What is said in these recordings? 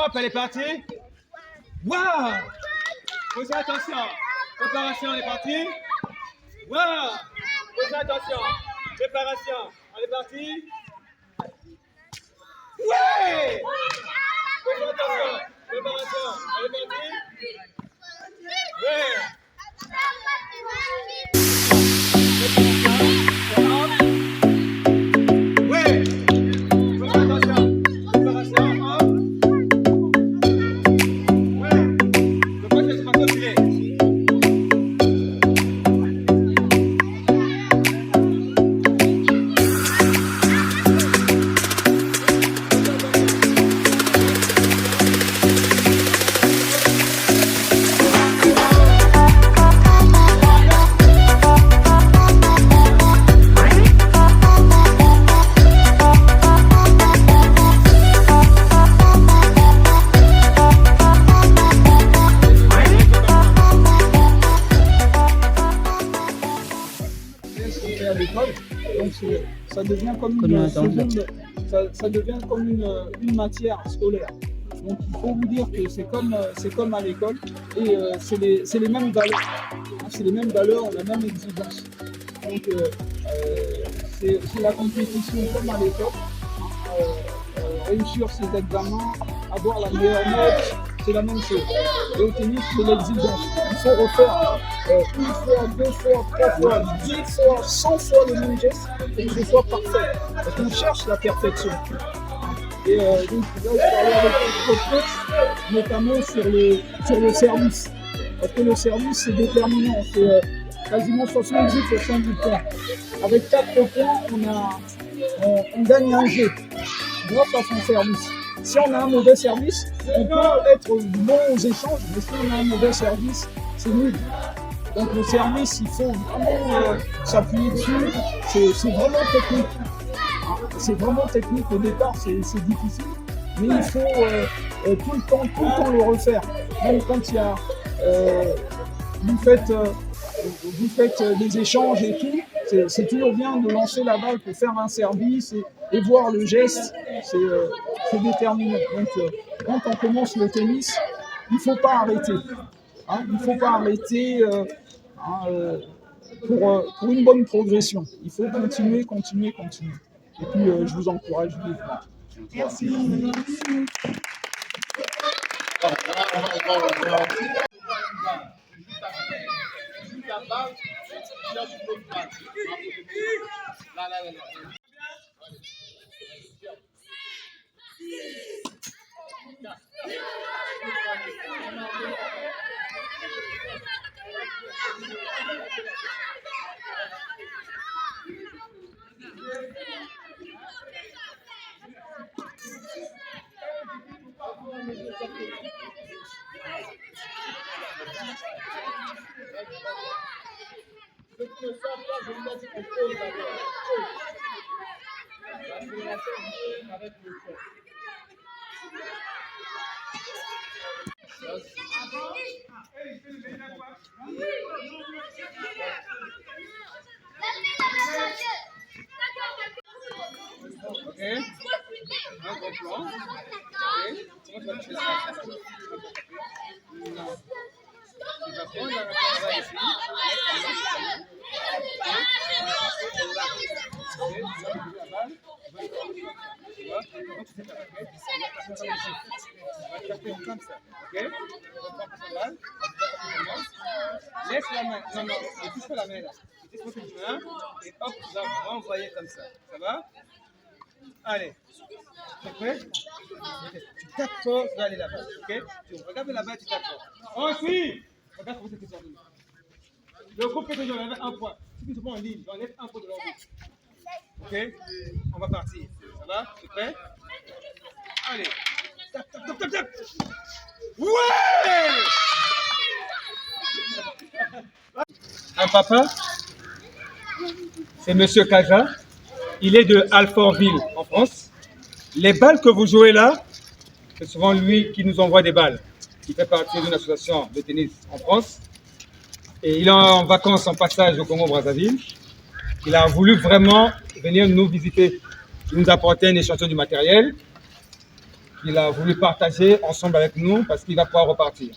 Hop, elle est partie. Waouh! Posez attention. Préparation, elle est partie. Waouh! Posez attention. Préparation, elle est partie. Ouais! Posez attention. Préparation, elle est partie. Ouais! Ouais! Posez attention. Préparation, hop. Ouais! Le coach, c'est pas continuer. À l'école, donc ça devient comme une seconde, ça devient comme une matière scolaire. Donc il faut vous dire que c'est comme à l'école et c'est les mêmes valeurs. C'est les mêmes valeurs, la même exigence. Donc c'est la compétition comme à l'école. Réussir ses examens, avoir la meilleure note, c'est la même chose. Et au tennis, c'est l'exigence. Il faut refaire une fois, deux fois, trois fois, 10 fois, 100 fois le même geste pour que ce soit parfait. Parce qu'on cherche la perfection. Et donc là, je parlais avec votre coach, notamment sur le service. Parce que le service, c'est déterminant. C'est quasiment 70% du temps. Avec 4 points, on gagne un jeu grâce à son service. Si on a un mauvais service, on peut être bon aux échanges, mais si on a un mauvais service, c'est nul. Donc le service, il faut vraiment s'appuyer dessus. C'est vraiment technique. C'est vraiment technique. Au départ, c'est difficile, mais il faut tout le temps le refaire. Même quand il y a, vous faites des échanges et tout, c'est toujours bien de lancer la balle pour faire un service et voir le geste. C'est déterminant. Donc quand on commence le tennis, il ne faut pas arrêter. Il ne faut pas arrêter pour une bonne progression. Il faut continuer. Et puis je vous encourage vivement. Merci. Ok. Un gros plan. Ok. Comment tu vas toucher la balle? Tu vas prendre la balle ici. Comme ça, ok? On va prendre la balle, laisse la main, non, ne touche pas la main là. Tu touches la main et hop, tu vas renvoyer comme ça. Ça va? Allez, tu es prêt? Tu tapes fort, tu vas aller là-bas, ok? Tu regardes là-bas, tu tapes fort. Ensuite, regarde comment c'est sorti. Le groupe est toujours un point. Si tu prends en ligne, on enlève un point de leur groupe. Ok? On va partir. Ça va? Tu es prêt? Allez. Tap. Ouais! Un papa, c'est Monsieur Kaja. Il est de Alfortville, en France. Les balles que vous jouez là, c'est souvent lui qui nous envoie des balles. Il fait partie d'une association de tennis en France. Et il est en vacances, en passage au Congo-Brazzaville. Il a voulu vraiment venir nous visiter, nous apporter un échantillon du matériel. qu'il a voulu partager ensemble avec nous parce qu'il va pouvoir repartir.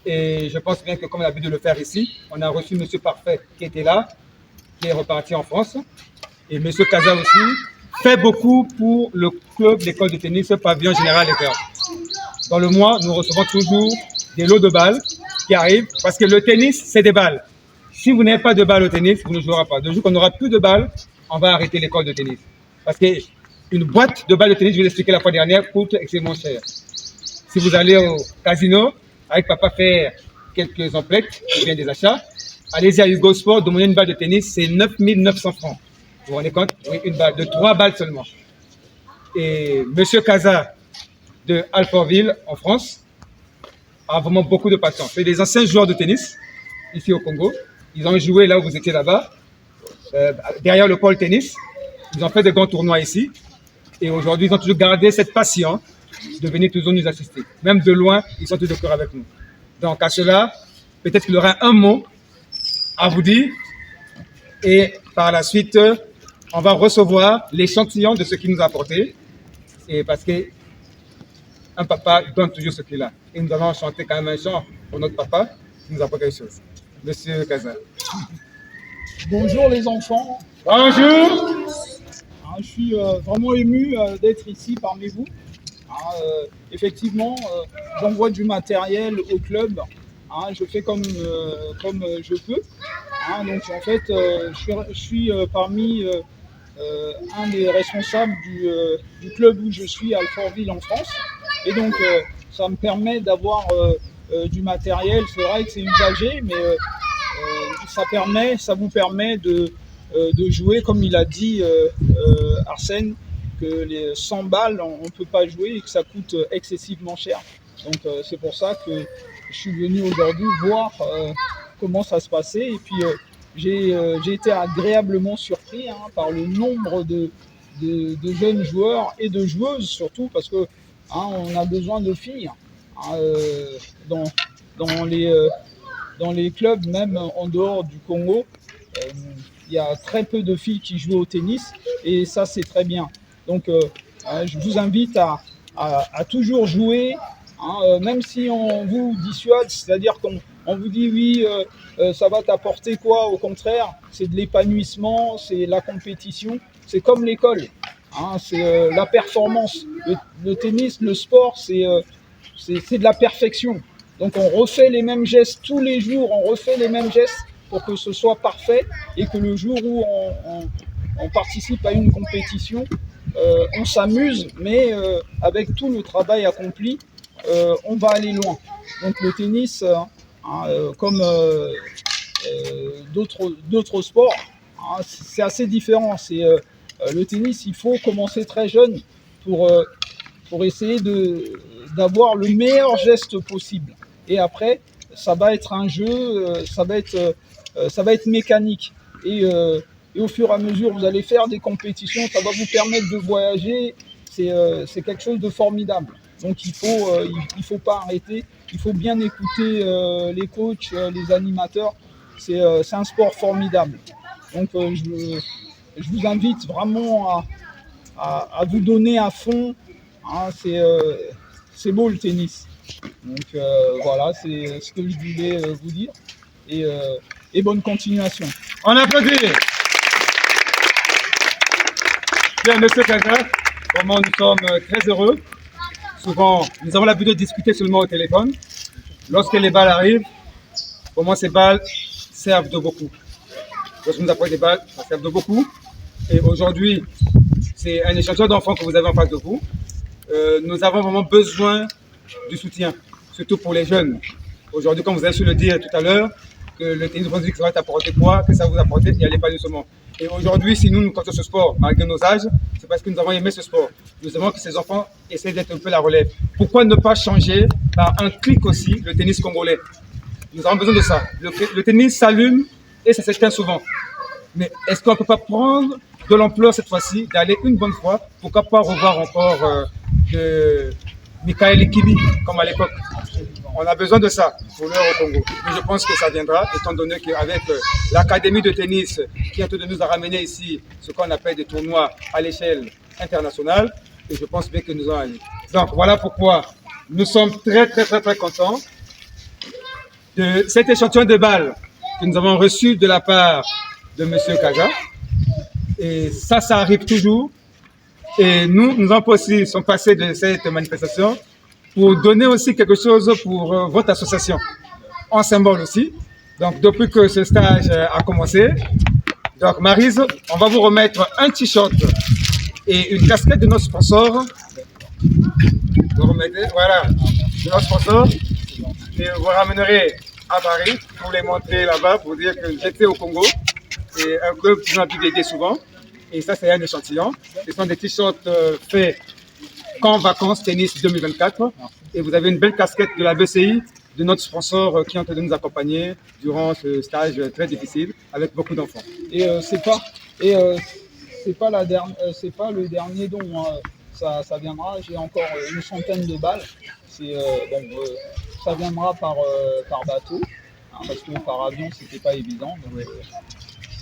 Et je pense bien que comme on a l'habitude de le faire ici, on a reçu M. Parfait qui était là, qui est reparti en France. Et M. Kaza aussi fait beaucoup pour le club, l'école de tennis, pavillon général des Cœurs. Dans le mois, nous recevons toujours des lots de balles qui arrivent parce que le tennis, c'est des balles. Si vous n'avez pas de balles au tennis, vous ne jouerez pas. De jour qu'on n'aura plus de balles, on va arrêter l'école de tennis. Parce qu'une boîte de balles de tennis, je vous l'ai expliqué la fois dernière, coûte extrêmement cher. Si vous allez au casino, avec papa faire quelques emplettes, ou bien des achats, allez-y à Hugo Sport, demandez une balle de tennis, c'est 9 900 francs. Vous vous rendez compte? Oui, une balle, de 3 balles seulement. Et M. Kaza de Alfortville, en France, a vraiment beaucoup de passion. C'est des anciens joueurs de tennis, ici au Congo. Ils ont joué là où vous étiez là-bas, derrière le pôle tennis. Ils ont fait de grands tournois ici. Et aujourd'hui, ils ont toujours gardé cette passion de venir toujours nous assister. Même de loin, ils sont tous de cœur avec nous. Donc à cela, peut-être qu'il y aura un mot à vous dire. Et par la suite, on va recevoir l'échantillon de ce qu'il nous a apporté. Et parce que un papa donne toujours ce qu'il a. Et nous allons chanter quand même un chant pour notre papa qui nous apporte quelque chose. Monsieur Kaza. Bonjour les enfants. Bonjour. Je suis vraiment ému d'être ici parmi vous. Effectivement, j'envoie du matériel au club. Je fais comme je peux. Donc en fait, je suis parmi un des responsables du club où je suis à Alfortville en France. Et donc ça me permet d'avoir du matériel. C'est vrai que c'est usagé, mais ça vous permet de jouer, comme il a dit Arsène, que les 100 balles, on ne peut pas jouer et que ça coûte excessivement cher. Donc c'est pour ça que je suis venu aujourd'hui voir comment ça se passait. Et puis j'ai été agréablement surpris par le nombre de jeunes joueurs et de joueuses surtout, parce que on a besoin de filles dans les clubs, même en dehors du Congo. Il y a très peu de filles qui jouent au tennis et ça c'est très bien. Donc je vous invite à toujours jouer, même si on vous dissuade, c'est-à-dire qu'on vous dit oui, ça va t'apporter quoi? Au contraire, c'est de l'épanouissement, c'est la compétition, c'est comme l'école, c'est la performance. Le tennis, le sport, c'est de la perfection. Donc on refait les mêmes gestes tous les jours, on refait les mêmes gestes pour que ce soit parfait et que le jour où on participe à une compétition, on s'amuse, mais avec tout le travail accompli, on va aller loin. Donc le tennis, comme d'autres sports, c'est assez différent. Le tennis, il faut commencer très jeune pour essayer d'avoir le meilleur geste possible. Et après, ça va être un jeu, ça va être mécanique. Et au fur et à mesure, vous allez faire des compétitions, ça va vous permettre de voyager. C'est quelque chose de formidable. Donc il faut pas arrêter. Il faut bien écouter les coachs, les animateurs. C'est un sport formidable. Donc je vous invite vraiment à vous donner à fond. C'est beau le tennis. Donc voilà, c'est ce que je voulais vous dire. Et bonne continuation. On applaudit. Bien, Monsieur Kaza, vraiment nous sommes très heureux. Souvent, nous avons l'habitude de discuter seulement au téléphone. Lorsque les balles arrivent, pour moi, ces balles servent de beaucoup. Lorsque nous apportons des balles, ça sert de beaucoup. Et aujourd'hui, c'est un échantillon d'enfants que vous avez en face de vous. Nous avons vraiment besoin du soutien, surtout pour les jeunes. Aujourd'hui, comme vous avez su le dire tout à l'heure, que le tennis de que ça va t'apporter quoi, que ça vous apporte, il n'y a l'épanouissement. Et aujourd'hui, si nous comptons ce sport, malgré nos âges, c'est parce que nous avons aimé ce sport. Nous aimons que ces enfants essaient d'être un peu la relève. Pourquoi ne pas changer par un clic aussi le tennis congolais? Nous avons besoin de ça. Le tennis s'allume et ça s'éteint souvent. Mais est-ce qu'on ne peut pas prendre de l'ampleur cette fois-ci, d'aller une bonne fois, pourquoi pas revoir encore Michael Kibi, comme à l'époque? On a besoin de ça pour l'heure au Congo. Mais je pense que ça viendra, étant donné qu'avec l'académie de tennis qui est en train de nous ramener ici ce qu'on appelle des tournois à l'échelle internationale, et je pense bien que nous allons aller. Donc voilà pourquoi nous sommes très contents de cet échantillon de balles que nous avons reçu de la part de M. Kaza. Et ça arrive toujours. Et nous aussi sommes passés de cette manifestation pour donner aussi quelque chose pour votre association, en symbole aussi. Donc depuis que ce stage a commencé, donc Maryse, on va vous remettre un t-shirt et une casquette de notre sponsor. Vous remettez, voilà, de notre sponsor. Et vous ramènerez à Paris pour les montrer là-bas, pour dire que j'étais au Congo. Et un club qui nous a publié souvent. Et ça, c'est un échantillon. Ce sont des t-shirts faits Camp Vacances Tennis 2024. Et vous avez une belle casquette de la BCI, de notre sponsor qui est en train de nous accompagner durant ce stage très difficile avec beaucoup d'enfants. Et c'est pas le dernier don. Hein. Ça viendra. J'ai encore une centaine de balles. Ça viendra par bateau, hein, parce que par avion c'était pas évident. Donc,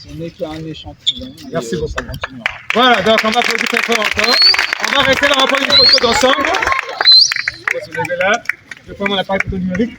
ce n'est qu'un échantillon. Merci beaucoup. Ça continuera. Voilà, donc on va applaudir très fort encore. On va rester là, on va prendre une photo d'ensemble. Je vais se lever là. Je prends mon appareil photo numérique.